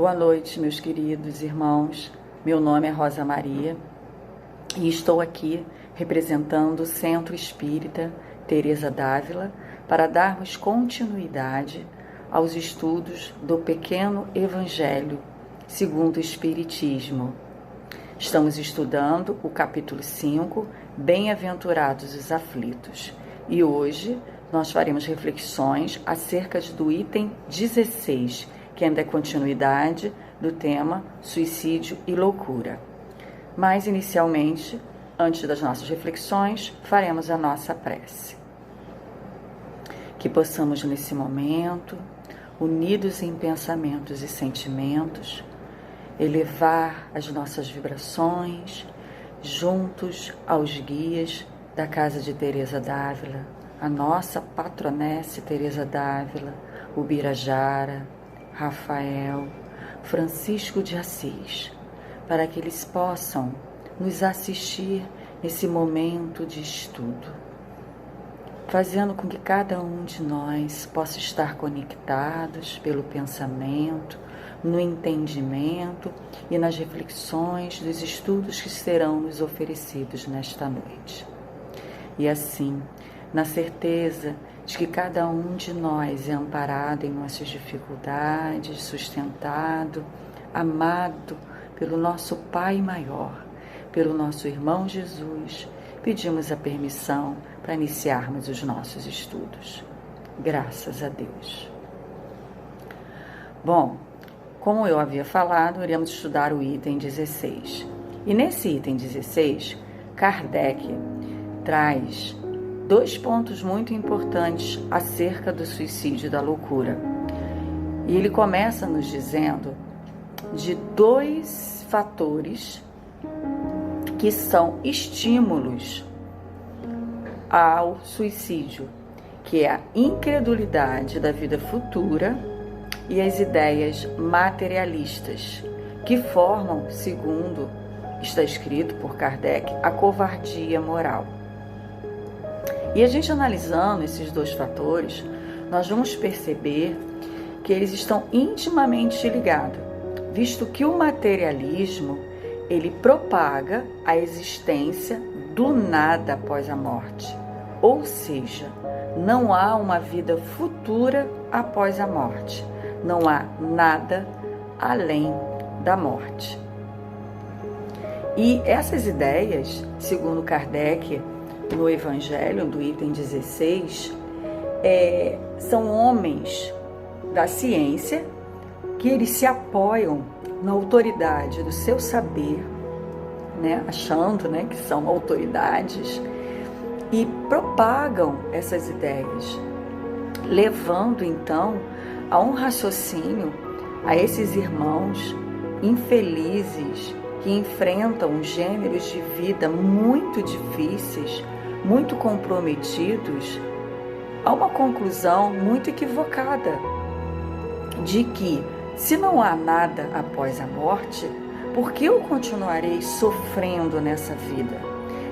Boa noite, meus queridos irmãos. Meu nome é Rosa Maria e estou aqui representando o Centro Espírita Teresa d'Ávila para darmos continuidade aos estudos do Pequeno Evangelho segundo o Espiritismo. Estamos estudando o capítulo 5, Bem-aventurados os aflitos, e hoje nós faremos reflexões acerca do item 16, que ainda é continuidade do tema suicídio e loucura. Mas, inicialmente, antes das nossas reflexões, faremos a nossa prece. Que possamos, nesse momento, unidos em pensamentos e sentimentos, elevar as nossas vibrações juntos aos guias da Casa de Teresa d'Ávila, a nossa patronesse Teresa d'Ávila, Ubirajara, Rafael, Francisco de Assis, para que eles possam nos assistir nesse momento de estudo, fazendo com que cada um de nós possa estar conectados pelo pensamento, no entendimento e nas reflexões dos estudos que serão nos oferecidos nesta noite. E assim, na certeza de que cada um de nós é amparado em nossas dificuldades, sustentado, amado pelo nosso Pai maior, pelo nosso irmão Jesus, pedimos a permissão para iniciarmos os nossos estudos. Graças a Deus. Bom, como eu havia falado, iremos estudar o item 16. E nesse item 16, Kardec traz 2 pontos muito importantes acerca do suicídio e da loucura. E ele começa nos dizendo de 2 fatores que são estímulos ao suicídio, que é a incredulidade da vida futura e as ideias materialistas, que formam, segundo está escrito por Kardec, a covardia moral. E a gente analisando esses 2 fatores, nós vamos perceber que eles estão intimamente ligados, visto que o materialismo, ele propaga a existência do nada após a morte. Ou seja, não há uma vida futura após a morte. Não há nada além da morte. E essas ideias, segundo Kardec, no Evangelho, do item 16, são homens da ciência que eles se apoiam na autoridade do seu saber, né, achando, né, que são autoridades, e propagam essas ideias, levando então a um raciocínio a esses irmãos infelizes que enfrentam gêneros de vida muito difíceis, muito comprometidos, a uma conclusão muito equivocada de que, se não há nada após a morte, por que eu continuarei sofrendo nessa vida?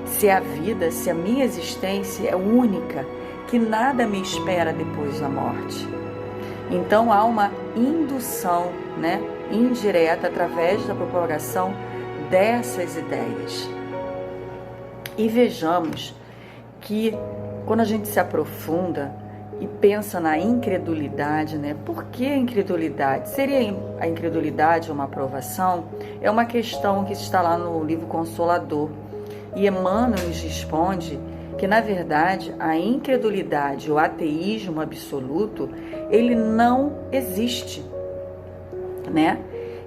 Se a vida, se a minha existência é única, que nada me espera depois da morte. Então há uma indução, né, indireta através da propagação dessas ideias. E vejamos que quando a gente se aprofunda e pensa na incredulidade, né? Por que a incredulidade? Seria a incredulidade uma aprovação? É uma questão que está lá no livro Consolador. E Emmanuel nos responde que, na verdade, a incredulidade, o ateísmo absoluto, ele não existe, né?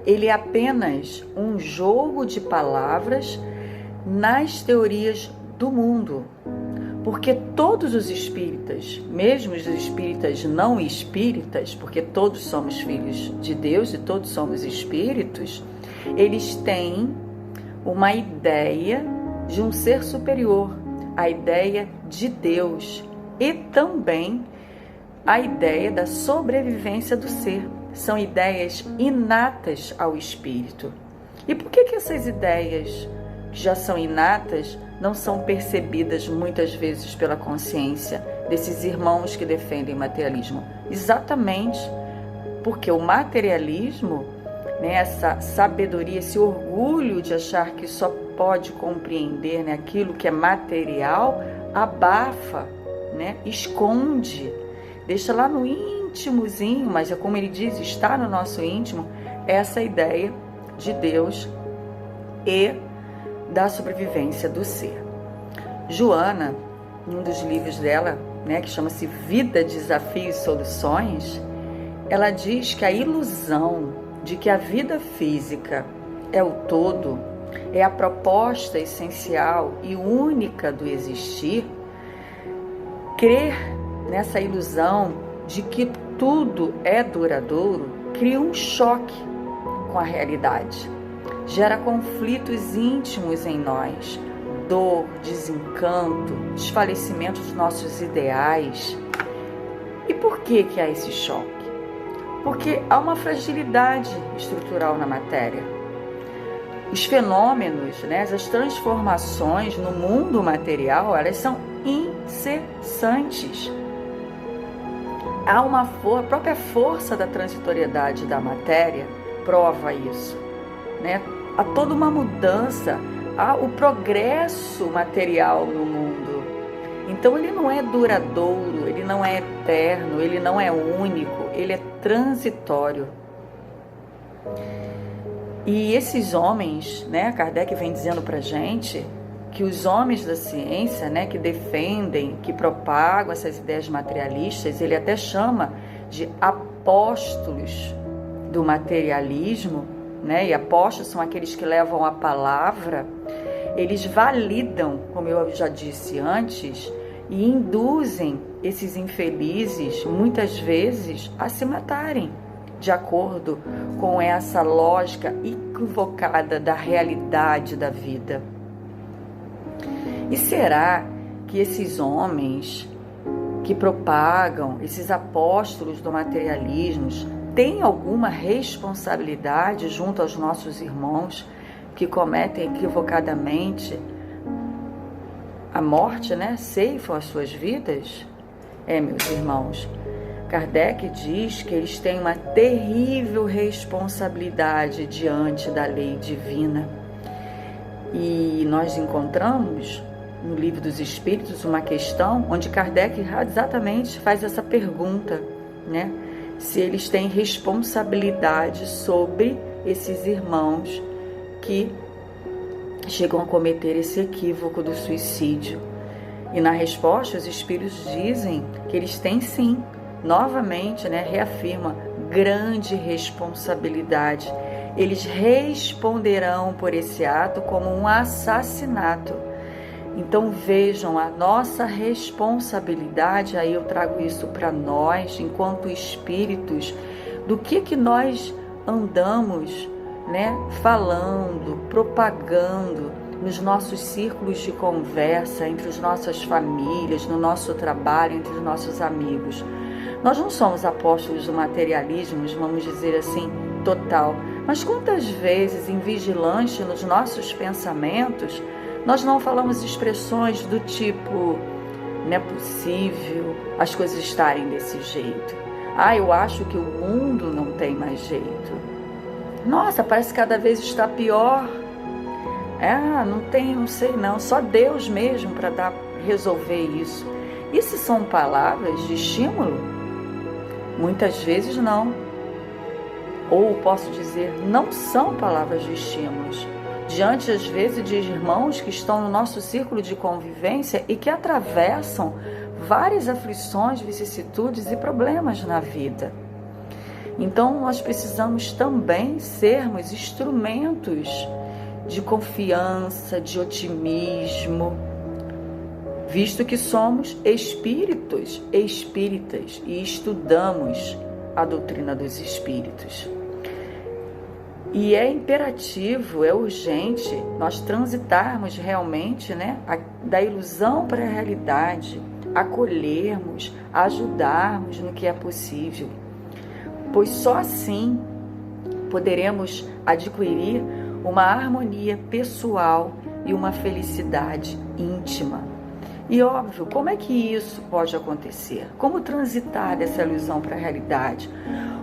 Ele é apenas um jogo de palavras nas teorias do mundo. Porque todos os espíritas, mesmo os espíritas não espíritas, porque todos somos filhos de Deus e todos somos espíritos, eles têm uma ideia de um ser superior, a ideia de Deus e também a ideia da sobrevivência do ser. São ideias inatas ao espírito. E por que essas ideias que já são inatas não são percebidas muitas vezes pela consciência desses irmãos que defendem o materialismo? Exatamente porque o materialismo né, essa sabedoria, esse orgulho de achar que só pode compreender, né, aquilo que é material, abafa, né, esconde, deixa lá no íntimozinho, mas é como ele diz, está no nosso íntimo, essa ideia de Deus e da sobrevivência do ser. Joana, em um dos livros dela, né, que chama-se Vida, Desafios e Soluções, ela diz que a ilusão de que a vida física é o todo, é a proposta essencial e única do existir, crer nessa ilusão de que tudo é duradouro cria um choque com a realidade, gera conflitos íntimos em nós, dor, desencanto, desfalecimento dos nossos ideais. E por que há esse choque? Porque há uma fragilidade estrutural na matéria. Os fenômenos, né, as transformações no mundo material, elas são incessantes. Há a própria força da transitoriedade da matéria prova isso, né? Há toda uma mudança, há o progresso material no mundo. Então ele não é duradouro, ele não é eterno, ele não é único, ele é transitório. E esses homens, né, Kardec vem dizendo pra gente que os homens da ciência, né, que defendem, que propagam essas ideias materialistas, ele até chama de apóstolos do materialismo, né, e apóstolos são aqueles que levam a palavra, eles validam, como eu já disse antes, e induzem esses infelizes, muitas vezes, a se matarem, de acordo com essa lógica equivocada da realidade da vida. E será que esses homens que propagam, esses apóstolos do materialismo, têm alguma responsabilidade junto aos nossos irmãos que cometem equivocadamente a morte, né? Ceifam as suas vidas? Meus irmãos, Kardec diz que eles têm uma terrível responsabilidade diante da lei divina. E nós encontramos no Livro dos Espíritos uma questão onde Kardec exatamente faz essa pergunta, né? Se eles têm responsabilidade sobre esses irmãos que chegam a cometer esse equívoco do suicídio. E na resposta os Espíritos dizem que eles têm sim, novamente, né, reafirma, grande responsabilidade. Eles responderão por esse ato como um assassinato. Então vejam a nossa responsabilidade, aí eu trago isso para nós, enquanto espíritos, do que nós andamos, né, falando, propagando nos nossos círculos de conversa, entre as nossas famílias, no nosso trabalho, entre os nossos amigos. Nós não somos apóstolos do materialismo, vamos dizer assim, total, mas quantas vezes em vigilante nos nossos pensamentos nós não falamos expressões do tipo, não é possível as coisas estarem desse jeito. Eu acho que o mundo não tem mais jeito. Nossa, parece que cada vez está pior. Não sei não, só Deus mesmo para resolver isso. Isso são palavras de estímulo? Muitas vezes não. Ou posso dizer, não são palavras de estímulos. Diante, às vezes, de irmãos que estão no nosso círculo de convivência e que atravessam várias aflições, vicissitudes e problemas na vida. Então, nós precisamos também sermos instrumentos de confiança, de otimismo, visto que somos espíritas e estudamos a doutrina dos espíritos. E é imperativo, é urgente nós transitarmos realmente, né, da ilusão para a realidade, acolhermos, ajudarmos no que é possível, pois só assim poderemos adquirir uma harmonia pessoal e uma felicidade íntima. E óbvio, como é que isso pode acontecer? Como transitar dessa ilusão para a realidade?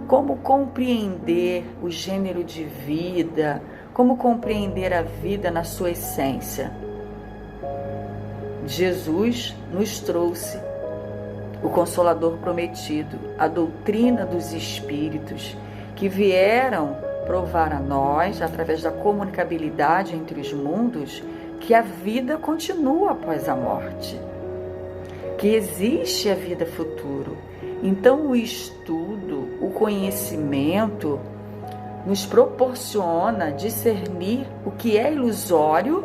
como compreender o gênero de vida, como compreender a vida na sua essência. Jesus nos trouxe o Consolador prometido, a doutrina dos Espíritos, que vieram provar a nós, através da comunicabilidade entre os mundos, que a vida continua após a morte, que existe a vida futura. Então, o estudo, o conhecimento, nos proporciona discernir o que é ilusório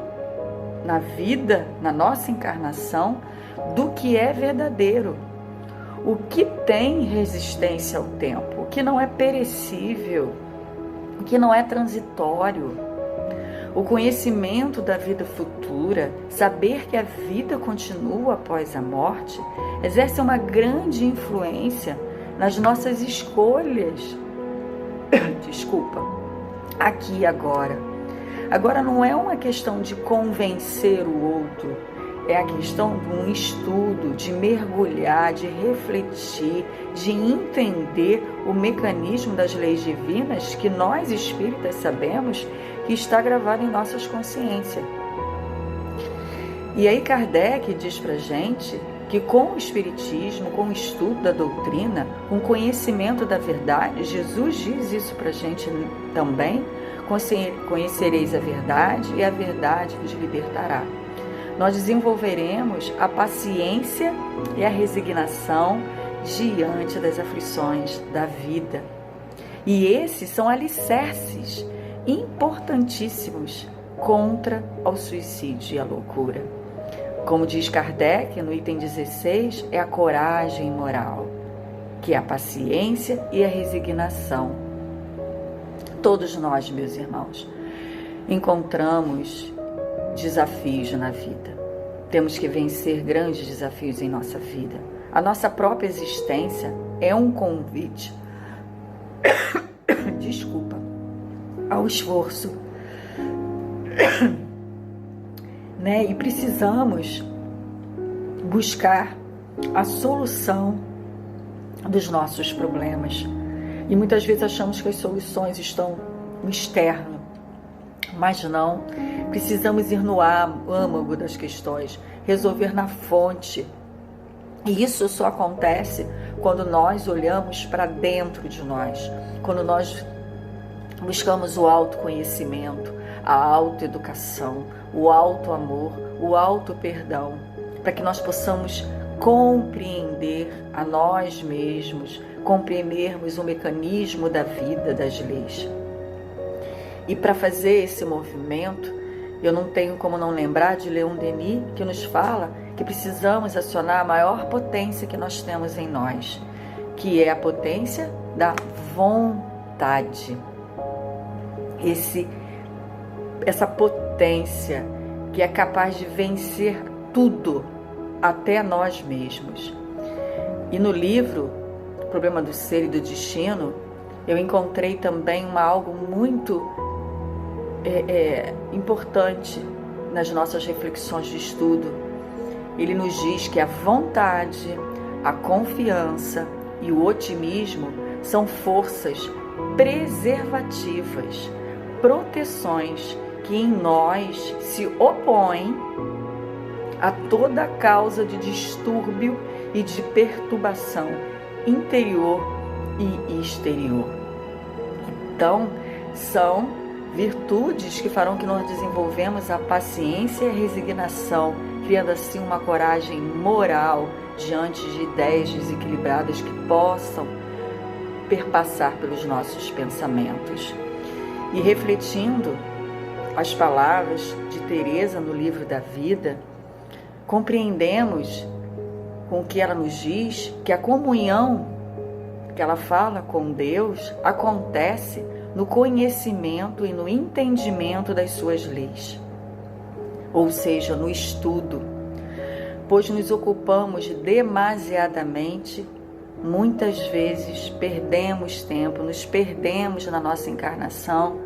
na vida, na nossa encarnação, do que é verdadeiro. O que tem resistência ao tempo, o que não é perecível, o que não é transitório. O conhecimento da vida futura, saber que a vida continua após a morte, exerce uma grande influência nas nossas escolhas. Aqui e agora. Agora não é uma questão de convencer o outro, é a questão de um estudo, de mergulhar, de refletir, de entender o mecanismo das leis divinas que nós espíritas sabemos que está gravado em nossas consciências. E aí Kardec diz pra gente que com o Espiritismo, com o estudo da doutrina, com o conhecimento da verdade, Jesus diz isso pra gente também, conhecereis a verdade e a verdade vos libertará. Nós desenvolveremos a paciência e a resignação diante das aflições da vida. E esses são alicerces importantíssimos contra o suicídio e a loucura. Como diz Kardec no item 16, é a coragem moral, que é a paciência e a resignação. Todos nós, meus irmãos, encontramos desafios na vida. Temos que vencer grandes desafios em nossa vida. A nossa própria existência é um convite, ao esforço, né? E precisamos buscar a solução dos nossos problemas. E muitas vezes achamos que as soluções estão no externo, mas não. Precisamos ir no âmago das questões, resolver na fonte. E isso só acontece quando nós olhamos para dentro de nós, quando nós buscamos o autoconhecimento, a autoeducação, o autoamor, o autoperdão, para que nós possamos compreender a nós mesmos, compreendermos o mecanismo da vida, das leis. E para fazer esse movimento, eu não tenho como não lembrar de Leon Denis, que nos fala que precisamos acionar a maior potência que nós temos em nós, que é a potência da vontade. Essa potência que é capaz de vencer tudo, até nós mesmos. E no livro O Problema do Ser e do Destino, eu encontrei também algo muito importante nas nossas reflexões de estudo. Ele nos diz que a vontade, a confiança e o otimismo são forças preservativas, proteções que em nós se opõem a toda causa de distúrbio e de perturbação interior e exterior. Então, são virtudes que farão que nós desenvolvemos a paciência e a resignação, criando assim uma coragem moral diante de ideias desequilibradas que possam perpassar pelos nossos pensamentos. E refletindo as palavras de Teresa no Livro da Vida, compreendemos com o que ela nos diz que a comunhão que ela fala com Deus acontece no conhecimento e no entendimento das suas leis, ou seja, no estudo, pois nos ocupamos demasiadamente, muitas vezes perdemos tempo, nos perdemos na nossa encarnação,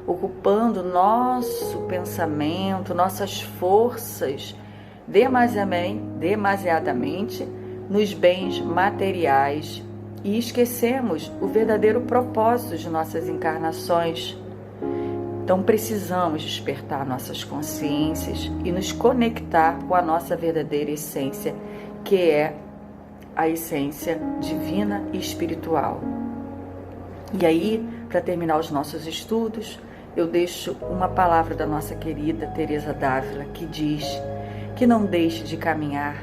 ocupando nosso pensamento, nossas forças demasiadamente nos bens materiais e esquecemos o verdadeiro propósito de nossas encarnações. Então precisamos despertar nossas consciências e nos conectar com a nossa verdadeira essência, que é a essência divina e espiritual. E aí, para terminar os nossos estudos, eu deixo uma palavra da nossa querida Teresa d'Ávila, que diz que não deixe de caminhar,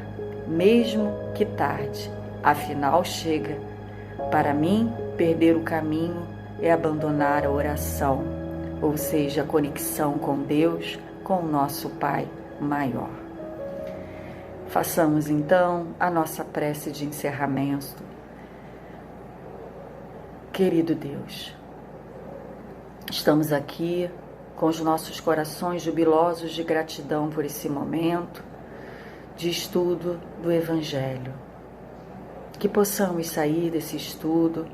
mesmo que tarde, afinal chega. Para mim, perder o caminho é abandonar a oração, ou seja, a conexão com Deus, com o nosso Pai maior. Façamos então a nossa prece de encerramento. Querido Deus, estamos aqui com os nossos corações jubilosos de gratidão por esse momento de estudo do Evangelho. Que possamos sair desse estudo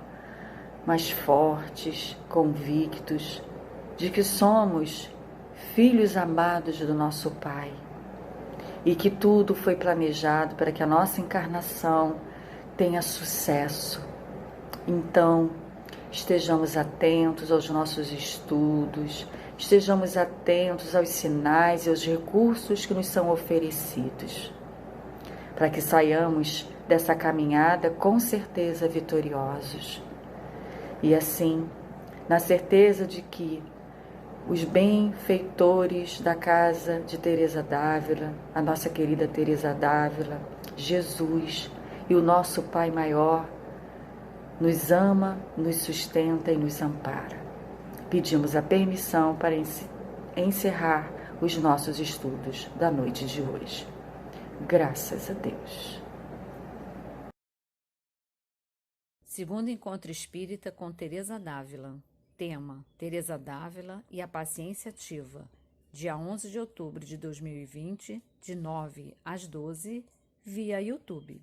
mais fortes, convictos de que somos filhos amados do nosso Pai e que tudo foi planejado para que a nossa encarnação tenha sucesso. Então, estejamos atentos aos nossos estudos, estejamos atentos aos sinais e aos recursos que nos são oferecidos, para que saiamos dessa caminhada com certeza vitoriosos. E assim, na certeza de que os benfeitores da casa de Teresa d'Ávila, a nossa querida Teresa d'Ávila, Jesus e o nosso Pai Maior, nos ama, nos sustenta e nos ampara. Pedimos a permissão para encerrar os nossos estudos da noite de hoje. Graças a Deus. Segundo Encontro Espírita com Teresa d'Ávila. Tema: Teresa d'Ávila e a Paciência Ativa. Dia 11 de outubro de 2020, de 9 às 12, via YouTube.